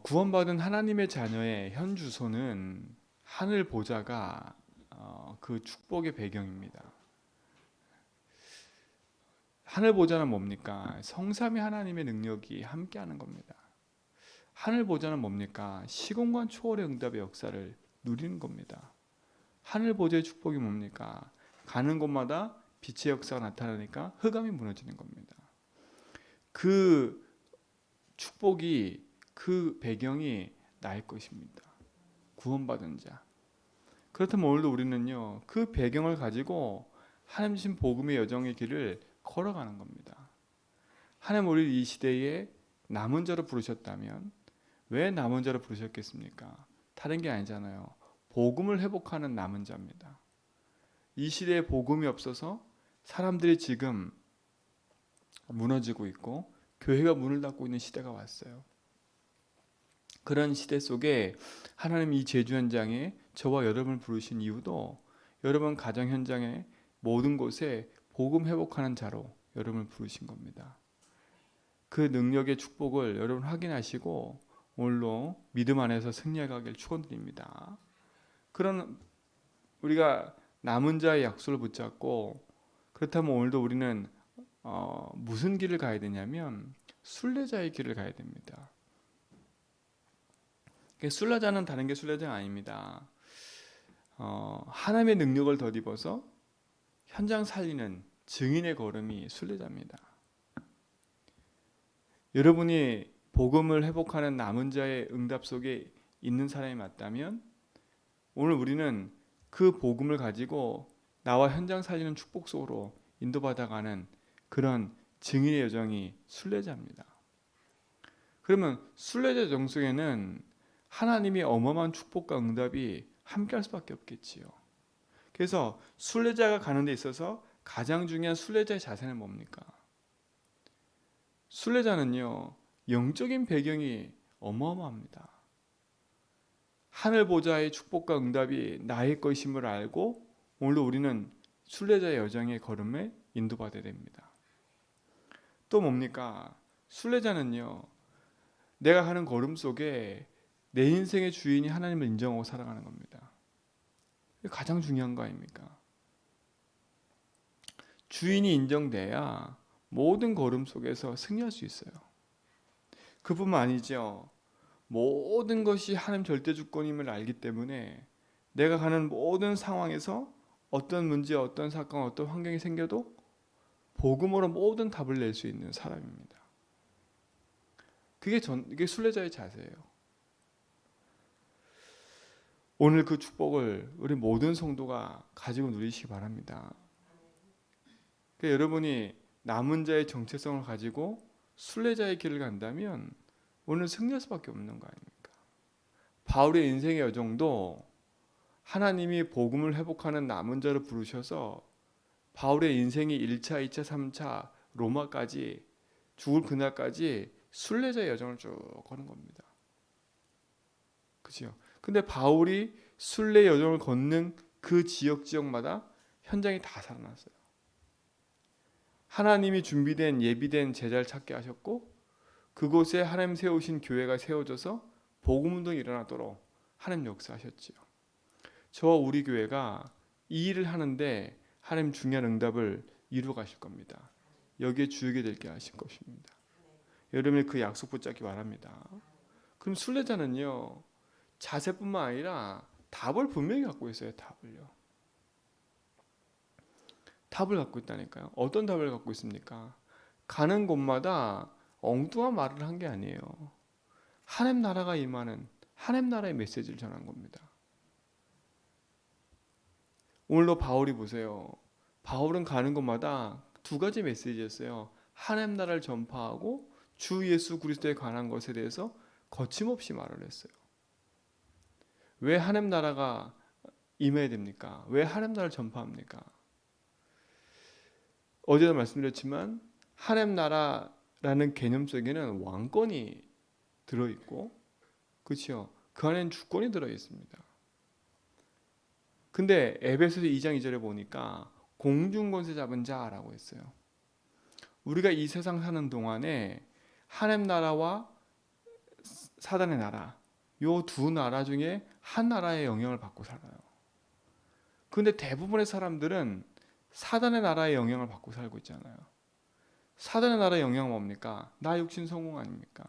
구원받은 하나님의 자녀의 현 주소는 하늘 보좌가 그 축복의 배경입니다. 하늘 보좌는 뭡니까? 성삼위 하나님의 능력이 함께하는 겁니다. 하늘 보좌는 뭡니까? 시공간 초월의 응답의 역사를 누리는 겁니다. 하늘 보좌의 축복이 뭡니까? 가는 곳마다 빛의 역사가 나타나니까 흑암이 무너지는 겁니다. 그 축복이 그 배경이 나의 것입니다. 구원받은 자. 그렇다면 오늘도 우리는요, 그 배경을 가지고 하나님 주신 복음의 여정의 길을 걸어가는 겁니다. 하나님 우리를 이 시대에 남은 자로 부르셨다면 왜 남은 자로 부르셨겠습니까? 다른 게 아니잖아요. 복음을 회복하는 남은 자입니다. 이 시대에 복음이 없어서 사람들이 지금 무너지고 있고 교회가 문을 닫고 있는 시대가 왔어요. 그런 시대 속에 하나님 이 제주 현장에 저와 여러분을 부르신 이유도 여러분 가정 현장에 모든 곳에 복음 회복하는 자로 여러분을 부르신 겁니다. 그 능력의 축복을 여러분 확인하시고 오늘로 믿음 안에서 승리하길 축원드립니다. 그런 우리가 남은 자의 약속을 붙잡고 그렇다면 오늘도 우리는 무슨 길을 가야 되냐면 순례자의 길을 가야 됩니다. 순례자는 다른 게 순례자가 아닙니다. 하나님의 능력을 덧입어서 현장 살리는 증인의 걸음이 순례자입니다. 여러분이 복음을 회복하는 남은 자의 응답 속에 있는 사람이 맞다면 오늘 우리는 그 복음을 가지고 나와 현장 살리는 축복 속으로 인도받아가는 그런 증인의 여정이 순례자입니다. 그러면 순례자 여정 속에는 하나님이 어마어마한 축복과 응답이 함께할 수밖에 없겠지요. 그래서 순례자가 가는 데 있어서 가장 중요한 순례자의 자세는 뭡니까? 순례자는요, 영적인 배경이 어마어마합니다. 하늘 보좌의 축복과 응답이 나의 것임을 알고 오늘도 우리는 순례자의 여정의 걸음에 인도받아야 됩니다. 또 뭡니까? 순례자는요, 내가 하는 걸음 속에 내 인생의 주인이 하나님을 인정하고 살아가는 겁니다. 가장 중요한 거 아닙니까? 주인이 인정돼야 모든 걸음 속에서 승리할 수 있어요. 그뿐만 아니죠. 모든 것이 하나님 절대 주권임을 알기 때문에 내가 가는 모든 상황에서 어떤 문제, 어떤 사건, 어떤 환경이 생겨도 복음으로 모든 답을 낼 수 있는 사람입니다. 이게 순례자의 자세예요. 오늘 그 축복을 우리 모든 성도가 가지고 누리시기 바랍니다. 그러니까 여러분이 남은 자의 정체성을 가지고 순례자의 길을 간다면 오늘 승리할 수밖에 없는 거 아닙니까? 바울의 인생의 여정도 하나님이 복음을 회복하는 남은 자를 부르셔서 바울의 인생이 1차, 2차, 3차 로마까지 죽을 그날까지 순례자의 여정을 쭉 거는 겁니다. 그렇죠? 근데 바울이 순례 여정을 걷는 그 지역마다 현장이 다 살아났어요. 하나님이 준비된 예비된 제자를 찾게 하셨고 그곳에 하나님 세우신 교회가 세워져서 복음 운동이 일어나도록 하나님 역사하셨지요. 저와 우리 교회가 이 일을 하는데 하나님 중요한 응답을 이루어 가실 겁니다. 여기에 주역이 될 게 하실 것입니다. 여러분이 그 약속 붙잡기 바랍니다. 그럼 순례자는요, 자세뿐만 아니라 답을 분명히 갖고 있어요. 답을 갖고 있다니까요. 어떤 답을 갖고 있습니까? 가는 곳마다 엉뚱한 말을 한 게 아니에요. 하나님 나라가 임하는 하나님 나라의 메시지를 전한 겁니다. 오늘도 바울이 보세요. 바울은 가는 곳마다 두 가지 메시지였어요. 하나님 나라를 전파하고 주 예수 그리스도에 관한 것에 대해서 거침없이 말을 했어요. 왜 하나님 나라가 임해야 됩니까? 왜 하나님 나라를 전파합니까? 어제도 말씀드렸지만 하나님 나라라는 개념 속에는 왕권이 들어있고 그렇죠? 그 안에는 주권이 들어있습니다. 근데 에베소서 2장 2절에 보니까 공중권세 잡은 자라고 했어요. 우리가 이 세상 사는 동안에 하나님 나라와 사단의 나라, 요 두 나라 중에 한 나라의 영향을 받고 살아요. 그런데 대부분의 사람들은 사단의 나라의 영향을 받고 살고 있잖아요. 사단의 나라의 영향은 뭡니까? 나 육신 성공 아닙니까?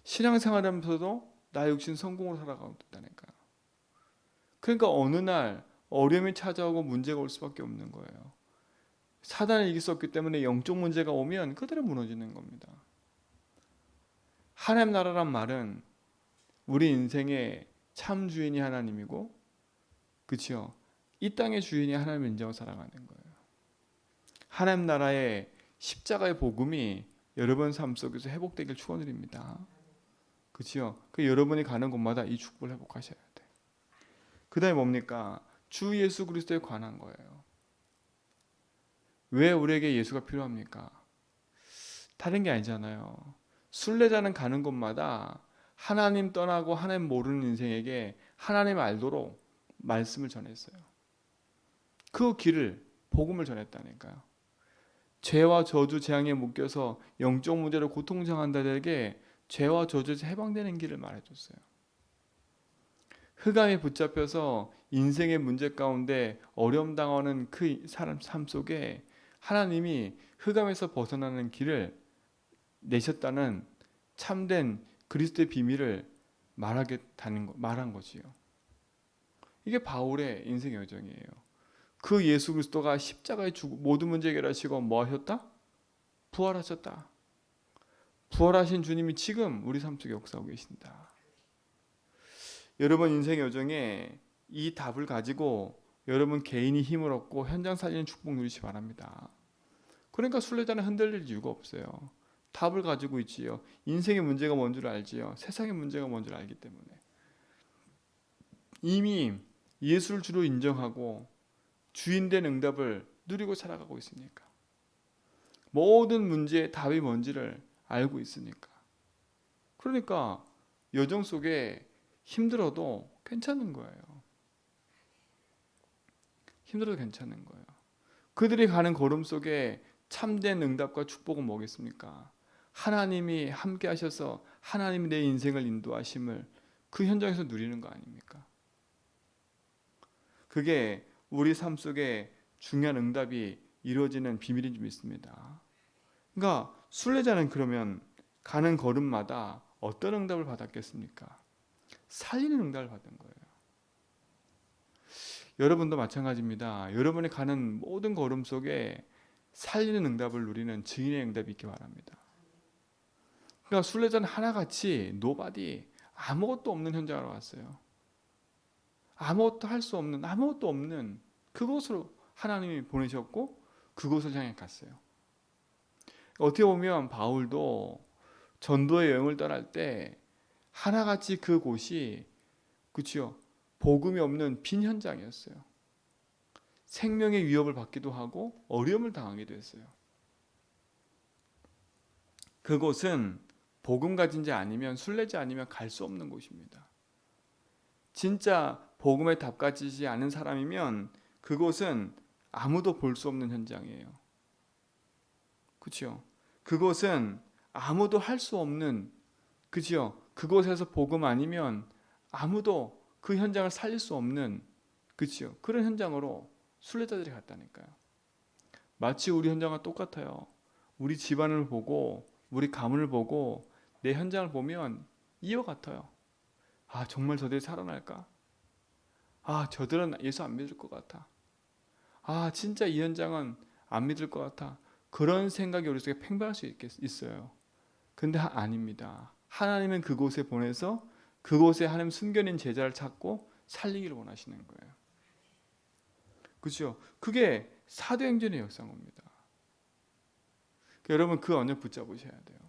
신앙생활하면서도 나 육신 성공으로 살아가고 있다니까요. 그러니까 어느 날 어려움이 찾아오고 문제가 올 수밖에 없는 거예요. 사단을 이길 수 없기 때문에 영적 문제가 오면 그대로 무너지는 겁니다. 하나님 나라란 말은 우리 인생의 참 주인이 하나님이고, 그렇죠? 이 땅의 주인이 하나님을 인정하고 살아가는 거예요. 하나님 나라의 십자가의 복음이 여러분 삶 속에서 회복되길 축원드립니다. 그렇죠? 그 여러분이 가는 곳마다 이 축복을 회복하셔야 돼. 그다음에 뭡니까? 주 예수 그리스도에 관한 거예요. 왜 우리에게 예수가 필요합니까? 다른 게 아니잖아요. 순례자는 가는 곳마다 하나님 떠나고 하나님 모르는 인생에게 하나님 알도록 말씀을 전했어요. 그 길을 복음을 전했다니까요. 죄와 저주 재앙에 묶여서 영적 문제로 고통당한 자들에게 죄와 저주에서 해방되는 길을 말해줬어요. 흑암에 붙잡혀서 인생의 문제 가운데 어려움 당하는 그 사람 삶 속에 하나님이 흑암에서 벗어나는 길을 내셨다는 참된 그리스도의 비밀을 말한 거지요. 이게 바울의 인생 여정이에요. 그 예수 그리스도가 십자가에 죽고 모든 문제 해결하시고 뭐 하셨다? 부활하셨다. 부활하신 주님이 지금 우리 삶 속에 역사하고 계신다. 여러분 인생 여정에 이 답을 가지고 여러분 개인이 힘을 얻고 현장 살리는 축복 누리시 바랍니다. 그러니까 순례자는 흔들릴 이유가 없어요. 답을 가지고 있지요. 인생의 문제가 뭔 줄 알지요. 세상의 문제가 뭔 줄 알기 때문에. 이미 예수를 주로 인정하고 주인된 응답을 누리고 살아가고 있으니까. 모든 문제의 답이 뭔지를 알고 있으니까. 그러니까 여정 속에 힘들어도 괜찮은 거예요. 힘들어도 괜찮은 거예요. 그들이 가는 걸음 속에 참된 응답과 축복은 뭐겠습니까? 하나님이 함께 하셔서 하나님이 내 인생을 인도하심을 그 현장에서 누리는 거 아닙니까? 그게 우리 삶 속에 중요한 응답이 이루어지는 비밀인 줄 믿습니다. 그러니까 순례자는 그러면 가는 걸음마다 어떤 응답을 받았겠습니까? 살리는 응답을 받은 거예요. 여러분도 마찬가지입니다. 여러분이 가는 모든 걸음 속에 살리는 응답을 누리는 증인의 응답이 있기 바랍니다. 그러니까 순례자는 하나같이 노바디 아무것도 없는 현장으로 왔어요. 아무것도 할 수 없는 아무것도 없는 그곳으로 하나님이 보내셨고 그곳을 향해 갔어요. 어떻게 보면 바울도 전도의 여행을 떠날 때 하나같이 그곳이 그렇죠. 복음이 없는 빈 현장이었어요. 생명의 위협을 받기도 하고 어려움을 당하기도 했어요. 그곳은 복음 가진 자 아니면 순례자 아니면 갈 수 없는 곳입니다. 진짜 복음의 답 가지지 않은 사람이면 그곳은 아무도 볼 수 없는 현장이에요. 그렇죠? 그곳은 아무도 할 수 없는 그죠? 그곳에서 복음 아니면 아무도 그 현장을 살릴 수 없는 그죠? 그런 현장으로 순례자들이 갔다니까요. 마치 우리 현장과 똑같아요. 우리 집안을 보고 우리 가문을 보고 내 현장을 보면 이와 같아요. 아 정말 저들이 살아날까? 아 저들은 예수 안 믿을 것 같아. 아 진짜 이 현장은 안 믿을 것 같아. 그런 생각이 우리 속에 팽배할 수 있어요. 근데 아닙니다. 하나님은 그곳에 보내서 그곳에 하나님 숨겨진 제자를 찾고 살리기를 원하시는 거예요. 그렇죠? 그게 사도행전의 역사인 겁니다. 그러니까 여러분 그 언약 붙잡으셔야 돼요.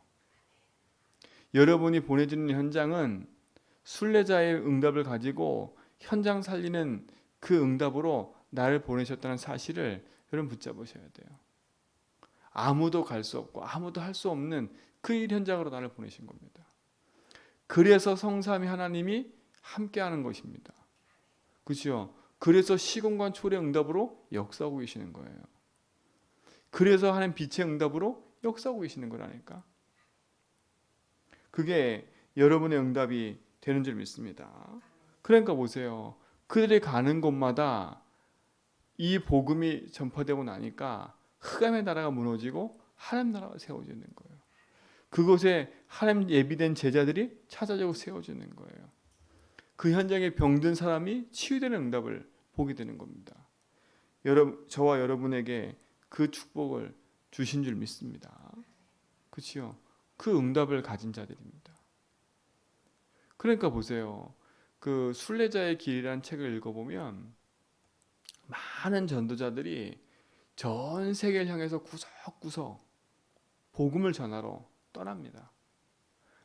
여러분이 보내주는 현장은 순례자의 응답을 가지고 현장 살리는 그 응답으로 나를 보내셨다는 사실을 여러분 붙잡으셔야 돼요. 아무도 갈 수 없고 아무도 할 수 없는 그 일 현장으로 나를 보내신 겁니다. 그래서 성삼위 하나님이 함께하는 것입니다. 그렇죠? 그래서 시공간 초래 응답으로 역사하고 계시는 거예요. 그래서 하나님 빛의 응답으로 역사하고 계시는 거라니까. 그게 여러분의 응답이 되는 줄 믿습니다. 그러니까 보세요. 그들이 가는 곳마다 이 복음이 전파되고 나니까 흑암의 나라가 무너지고 하나님 나라가 세워지는 거예요. 그곳에 하나님 예비된 제자들이 찾아지고 세워지는 거예요. 그 현장에 병든 사람이 치유되는 응답을 보게 되는 겁니다. 저와 여러분에게 그 축복을 주신 줄 믿습니다. 그렇죠? 그 응답을 가진 자들입니다. 그러니까 보세요. 그 순례자의 길이라는 책을 읽어보면 많은 전도자들이 전 세계를 향해서 구석구석 복음을 전하러 떠납니다.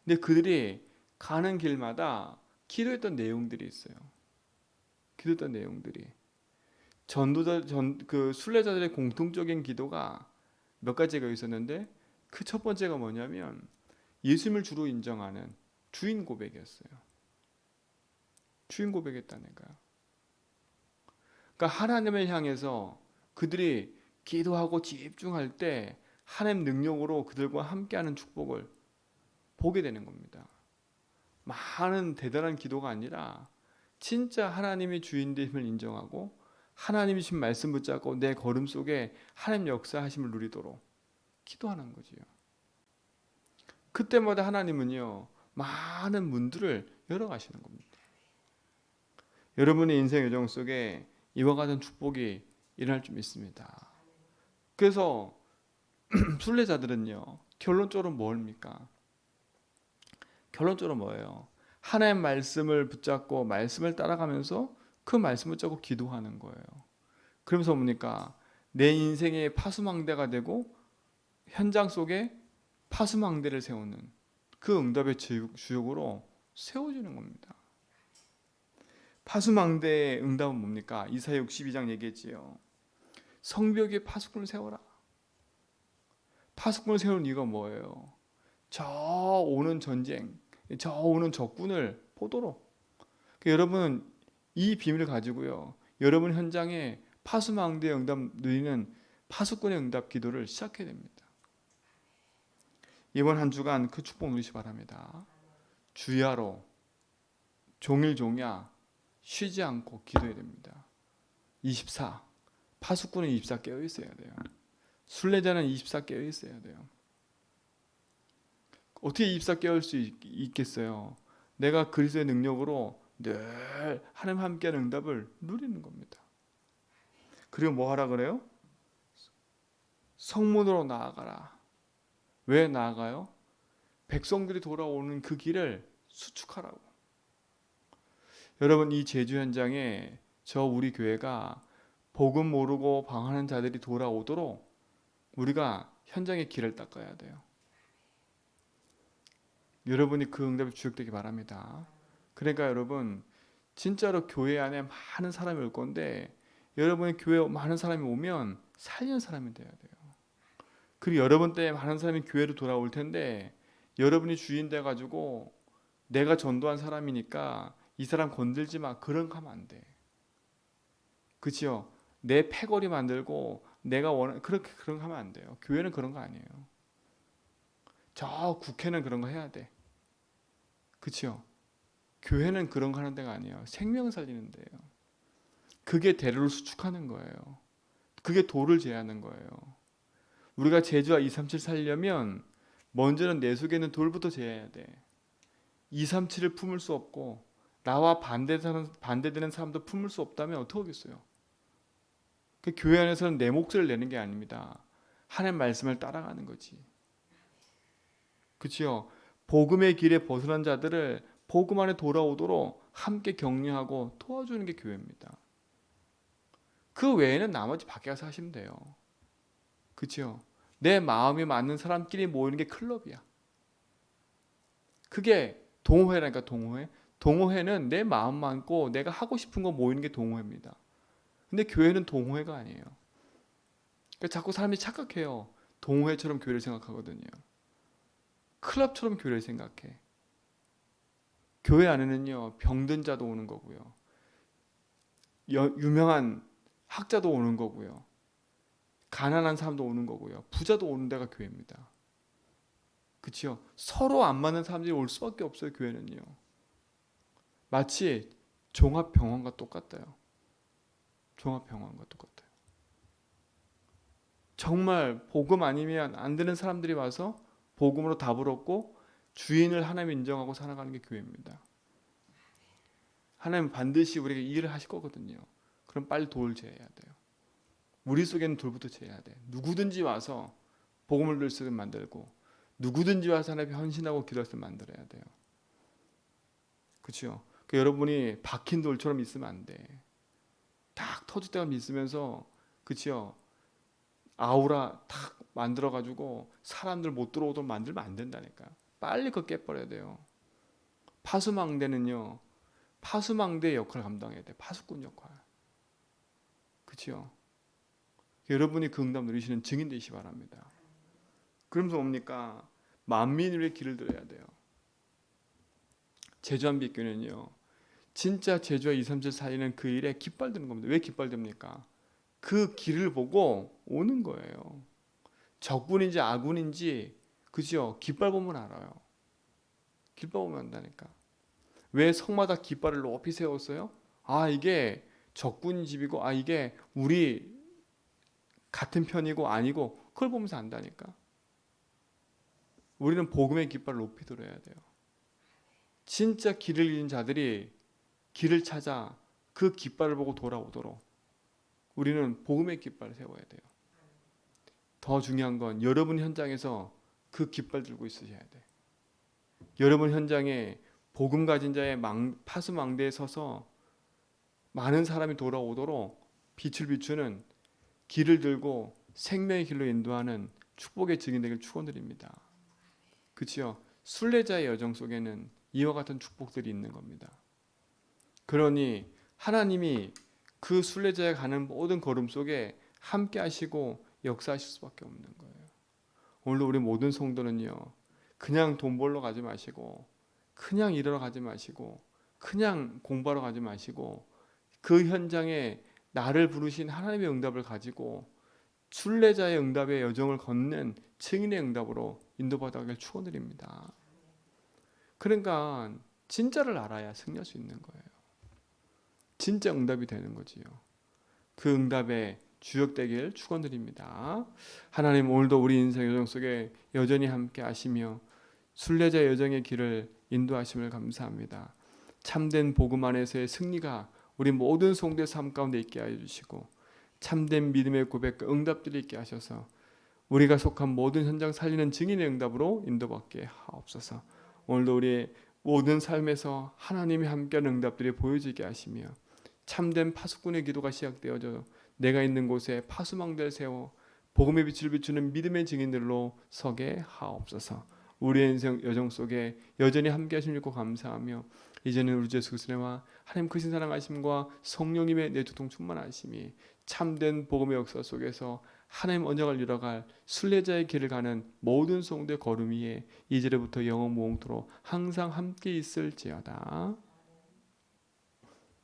근데 그들이 가는 길마다 기도했던 내용들이 있어요. 기도했던 내용들이 그 순례자들의 공통적인 기도가 몇 가지가 있었는데 그 첫 번째가 뭐냐면 예수님을 주로 인정하는 주인 고백이었어요. 주인 고백했다는 거야. 그러니까 하나님을 향해서 그들이 기도하고 집중할 때 하나님 능력으로 그들과 함께하는 축복을 보게 되는 겁니다. 많은 대단한 기도가 아니라 진짜 하나님이 주인됨을 인정하고 하나님이 주신 말씀 붙잡고 내 걸음 속에 하나님 역사하심을 누리도록 기도하는 거지요. 그때마다 하나님은요 많은 문들을 열어가시는 겁니다. 여러분의 인생 여정 속에 이와 같은 축복이 일어날 줄 믿습니다. 그래서 순례자들은요 결론적으로 뭡니까? 결론적으로 뭐예요? 하나님의 말씀을 붙잡고 말씀을 따라가면서 그 말씀을 붙잡고 기도하는 거예요. 그러면서 뭡니까? 내 인생의 파수망대가 되고 현장 속에 파수망대를 세우는 그 응답의 주역으로 세워주는 겁니다. 파수망대의 응답은 뭡니까? 이사야 62장 얘기했지요. 성벽에 파수꾼을 세워라. 파수꾼을 세우는 이유가 뭐예요? 저 오는 전쟁, 저 오는 적군을 포도록. 그러니까 여러분 이 비밀을 가지고요. 여러분 현장에 파수망대의 응답 누리는 파수꾼의 응답 기도를 시작해야 됩니다. 이번 한 주간 그 축복 누리시 바랍니다. 주야로 종일종야 쉬지 않고 기도해야 됩니다. 24 파수꾼은 24 깨어 있어야 돼요. 순례자는 24 깨어 있어야 돼요. 어떻게 24 깨어 수 있겠어요? 내가 그리스도의 능력으로 늘 하나님 함께하는 응답을 누리는 겁니다. 그리고 뭐 하라 그래요? 성문으로 나아가라. 왜 나아가요? 백성들이 돌아오는 그 길을 수축하라고. 여러분 이 제주 현장에 우리 교회가 복음 모르고 방황하는 자들이 돌아오도록 우리가 현장의 길을 닦아야 돼요. 여러분이 그 응답이 주역되기 바랍니다. 그러니까 여러분 진짜로 교회 안에 많은 사람이 올 건데 여러분의 교회에 많은 사람이 오면 살리는 사람이 돼야 돼요. 그리고 여러분 때문에 많은 사람이 교회로 돌아올 텐데 여러분이 주인 돼가지고 내가 전도한 사람이니까 이 사람 건들지 마 그런 거 하면 안 돼. 그치요? 내 패거리 만들고 내가 원하는 그런 거 하면 안 돼요. 교회는 그런 거 아니에요. 저 국회는 그런 거 해야 돼. 그치요? 교회는 그런 거 하는 데가 아니에요. 생명 살리는 데예요. 그게 대로를 수축하는 거예요. 그게 도를 제하는 거예요. 우리가 제주와 237 살려면 먼저는 내 속에 있는 돌부터 제해야 돼. 237을 품을 수 없고 나와 반대되는 사람도 품을 수 없다면 어떻게 하겠어요? 그 교회 안에서는 내 몫을 내는 게 아닙니다. 하나님 말씀을 따라가는 거지. 그치요? 복음의 길에 벗어난 자들을 복음 안에 돌아오도록 함께 격려하고 도와주는 게 교회입니다. 그 외에는 나머지 밖에 가서 하시면 돼요. 그치요? 내 마음이 맞는 사람끼리 모이는 게 클럽이야. 그게 동호회라니까 동호회. 동호회는 내 마음 맞고 내가 하고 싶은 거 모이는 게 동호회입니다. 근데 교회는 동호회가 아니에요. 그러니까 자꾸 사람이 착각해요. 동호회처럼 교회를 생각하거든요. 클럽처럼 교회를 생각해. 교회 안에는요 병든 자도 오는 거고요. 유명한 학자도 오는 거고요. 가난한 사람도 오는 거고요. 부자도 오는 데가 교회입니다. 그치요? 서로 안 맞는 사람들이 올 수밖에 없어요. 교회는요. 마치 종합병원과 똑같아요. 종합병원과 똑같아요. 정말 복음 아니면 안 되는 사람들이 와서 복음으로 답을 얻고 주인을 하나님 인정하고 살아가는 게 교회입니다. 하나님 반드시 우리에게 일을 하실 거거든요. 그럼 빨리 돌을 제해야 돼요. 우리 속에는 돌부터 제해야 돼. 누구든지 와서 복음을 들을 수 있게 만들고 누구든지 와서 하나님 헌신하고 기도할 수 있게 만들어야 돼요. 그렇죠? 여러분이 박힌 돌처럼 있으면 안 돼. 딱 터질 때가 있으면서 그렇죠? 아우라 탁 만들어 가지고 사람들 못 들어오도록 만들면 안 된다니까. 빨리 그거 깨버려야 돼요. 파수망대는요. 파수망대의 역할을 감당해야 돼. 파수꾼 역할. 그렇죠? 여러분이 그 응답 누리시는 증인 되시기 바랍니다. 그러면서 뭡니까? 만민을 위해 길을 들어야 돼요. 제주한빛교는요. 진짜 제주와 237 사이는 그 일에 깃발드는 겁니다. 왜 깃발됩니까? 그 길을 보고 오는 거예요. 적군인지 아군인지 그죠? 깃발 보면 알아요. 깃발 보면 안다니까. 왜 성마다 깃발을 높이 세웠어요? 아 이게 적군 집이고 아 이게 우리 같은 편이고 아니고 그걸 보면서 안다니까. 우리는 복음의 깃발을 높이 들어야 돼요. 진짜 길을 잃은 자들이 길을 찾아 그 깃발을 보고 돌아오도록 우리는 복음의 깃발을 세워야 돼요. 더 중요한 건 여러분 현장에서 그 깃발 들고 있으셔야 돼. 여러분 현장에 복음 가진 자의 파수망대에 서서 많은 사람이 돌아오도록 빛을 비추는 길을 들고 생명의 길로 인도하는 축복의 증인 되길 축원드립니다. 그렇죠? 순례자의 여정 속에는 이와 같은 축복들이 있는 겁니다. 그러니 하나님이 그 순례자에 가는 모든 걸음 속에 함께 하시고 역사하실 수밖에 없는 거예요. 오늘도 우리 모든 성도는요. 그냥 돈 벌러 가지 마시고 그냥 일하러 가지 마시고 그냥 공부하러 가지 마시고 그 현장에 나를 부르신 하나님의 응답을 가지고 순례자의 응답의 여정을 걷는 증인의 응답으로 인도받아가길 축원드립니다. 그러니까 진짜를 알아야 승리할 수 있는 거예요. 진짜 응답이 되는 거지요. 그 응답에 주역되길 축원드립니다. 하나님 오늘도 우리 인생 여정 속에 여전히 함께 하시며 순례자 여정의 길을 인도하심을 감사합니다. 참된 복음 안에서의 승리가 우리 모든 성도의 삶 가운데 있게 하여 주시고 참된 믿음의 고백과 응답들이 있게 하셔서 우리가 속한 모든 현장 살리는 증인의 응답으로 인도받게 하옵소서. 오늘도 우리의 모든 삶에서 하나님이 함께하는 응답들이 보여지게 하시며 참된 파수꾼의 기도가 시작되어져 내가 있는 곳에 파수망대를 세워 복음의 빛을 비추는 믿음의 증인들로 서게 하옵소서. 우리의 인생 여정 속에 여전히 함께 하심을 믿고 감사하며 이제는 우리 주 예수 그리스도와 하나님 크신 사랑하심과 성령님의 내주통 충만하심이 참된 복음의 역사 속에서 하나님 언약을 이뤄갈 순례자의 길을 가는 모든 성도의 걸음 위에 이제부터 영원 무궁토록 항상 함께 있을지어다.